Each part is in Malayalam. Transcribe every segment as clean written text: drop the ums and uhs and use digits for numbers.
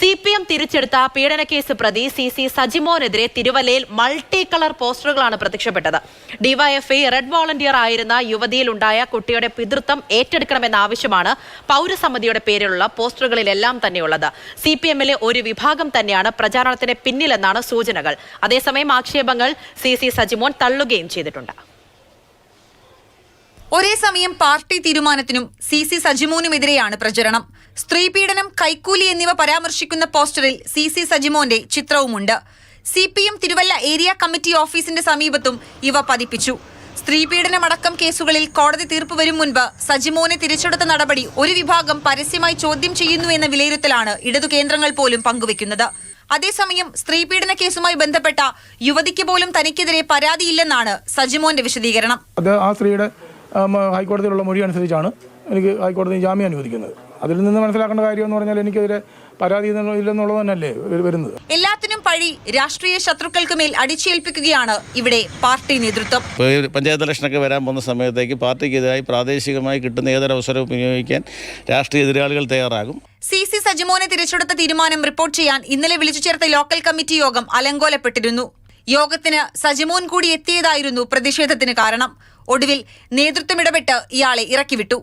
CPM തിരിച്ചെടുത്ത പീഡനക്കേസ് പ്രതി CC സജിമോനെതിരെ തിരുവല്ലയിൽ മൾട്ടി കളർ പോസ്റ്ററുകളാണ് പ്രത്യക്ഷപ്പെട്ടത്. ഡിവൈഎഫ്ഐ റെഡ് വോളണ്ടിയർ ആയിരുന്ന യുവതിയിലുണ്ടായ കുട്ടിയുടെ പിതൃത്വം ഏറ്റെടുക്കണമെന്ന ആവശ്യമാണ് പൗരസമിതിയുടെ പേരിലുള്ള പോസ്റ്ററുകളിലെല്ലാം തന്നെയുള്ളത്. CPMലെ ഒരു വിഭാഗം തന്നെയാണ് പ്രചാരണത്തിന് പിന്നിലെന്നാണ് സൂചനകൾ. അതേസമയം ആക്ഷേപങ്ങൾ CC സജിമോൻ തള്ളുകയും ചെയ്തിട്ടുണ്ട്. ഒരേ സമയം പാർട്ടി തീരുമാനത്തിനും CC സജിമോനുമെതിരെയാണ് പ്രചരണം. സ്ത്രീപീഡനം, കൈക്കൂലി എന്നിവ പരാമർശിക്കുന്ന പോസ്റ്ററിൽ CC സജിമോന്റെ ചിത്രവുമുണ്ട്. CPM Thiruvalla area committee ഓഫീസിന്റെ സമീപത്തും ഇവ പതിപ്പിച്ചു. സ്ത്രീപീഡനമടക്കം കേസുകളിൽ കോടതി തീർപ്പ് വരും മുൻപ് സജിമോനെ തിരിച്ചെടുത്ത നടപടി ഒരു വിഭാഗം പരസ്യമായി ചോദ്യം ചെയ്യുന്നു എന്ന വിലയിരുത്തലാണ് ഇടതു കേന്ദ്രങ്ങൾ പോലും പങ്കുവെക്കുന്നത്. അതേസമയം സ്ത്രീപീഡന കേസുമായി ബന്ധപ്പെട്ട യുവതിക്ക് പോലും തനിക്കെതിരെ പരാതിയില്ലെന്നാണ് സജിമോന്റെ വിശദീകരണം. ആ സ്ത്രീയുടെ ഹൈക്കോടതിയിലുള്ള മൊഴി അനുസരിച്ചാണ് എനിക്ക് ഹൈക്കോടതി ജാമ്യം അനുവദിക്കുന്നത്. അതിൽ നിന്ന് മനസ്സിലാക്കേണ്ട കാര്യം എന്ന് പറഞ്ഞാൽ എനിക്കെതിരെ പരാതി ഇല്ലെന്നുള്ളത് തന്നെയല്ലേ വരുന്നത്. എല്ലാത്തിനും പഴി രാഷ്ട്രീയ ശത്രുക്കൾക്ക് മേൽ അടിച്ചേൽപ്പിക്കുകയാണ് ഇവിടെ പാർട്ടി നേതൃത്വം. പഞ്ചായത്ത് ഇലക്ഷനൊക്കെ വരാൻ പോകുന്ന സമയത്തേക്ക് പാർട്ടിക്കെതിരായി പ്രാദേശികമായി കിട്ടുന്ന ഏതൊരു അവസരവും വിനിയോഗിക്കാൻ രാഷ്ട്രീയ എതിരാളികൾ തയ്യാറാകും. CC സജിമോനെ തിരിച്ചെടുത്ത തീരുമാനം റിപ്പോർട്ട് ചെയ്യാൻ ഇന്നലെ വിളിച്ചു ചേർത്ത ലോക്കൽ കമ്മിറ്റി യോഗം അലങ്കോലപ്പെട്ടിരുന്നു. യോഗത്തിന് സജിമോൻ കൂടി എത്തിയതായിരുന്നു പ്രതിഷേധത്തിന് കാരണം. ഒടുവിൽ നേതൃത്വം ഇടപെട്ട് ഇയാളെ ഇറക്കിവിട്ടു.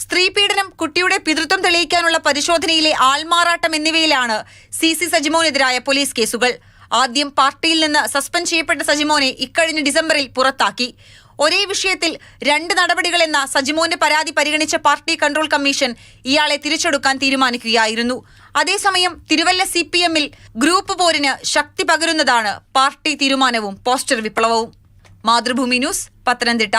സ്ത്രീപീഡനം, കുട്ടിയുടെ പിതൃത്വം തെളിയിക്കാനുള്ള പരിശോധനയിലെ ആൾമാറാട്ടം എന്നിവയിലാണ് CC സജിമോനെതിരായ പോലീസ് കേസുകൾ. ആദ്യം പാർട്ടിയിൽ നിന്ന് സസ്പെൻഡ് ചെയ്യപ്പെട്ട സജിമോനെ ഇക്കഴിഞ്ഞ ഡിസംബറിൽ പുറത്താക്കി. ഒരേ വിഷയത്തിൽ 2 നടപടികളെന്ന സജിമോന്റെ പരാതി പരിഗണിച്ച പാർട്ടി കൺട്രോൾ കമ്മീഷൻ ഇയാളെ തിരിച്ചെടുക്കാൻ തീരുമാനിക്കുകയായിരുന്നു. അതേസമയം തിരുവല്ല CPMൽ ഗ്രൂപ്പ് പോരിന് ശക്തി പകരുന്നതാണ് പാർട്ടി തീരുമാനവും പോസ്റ്റർ വിപ്ലവവും. മാതൃഭൂമി ന്യൂസ്, പത്തനംതിട്ട.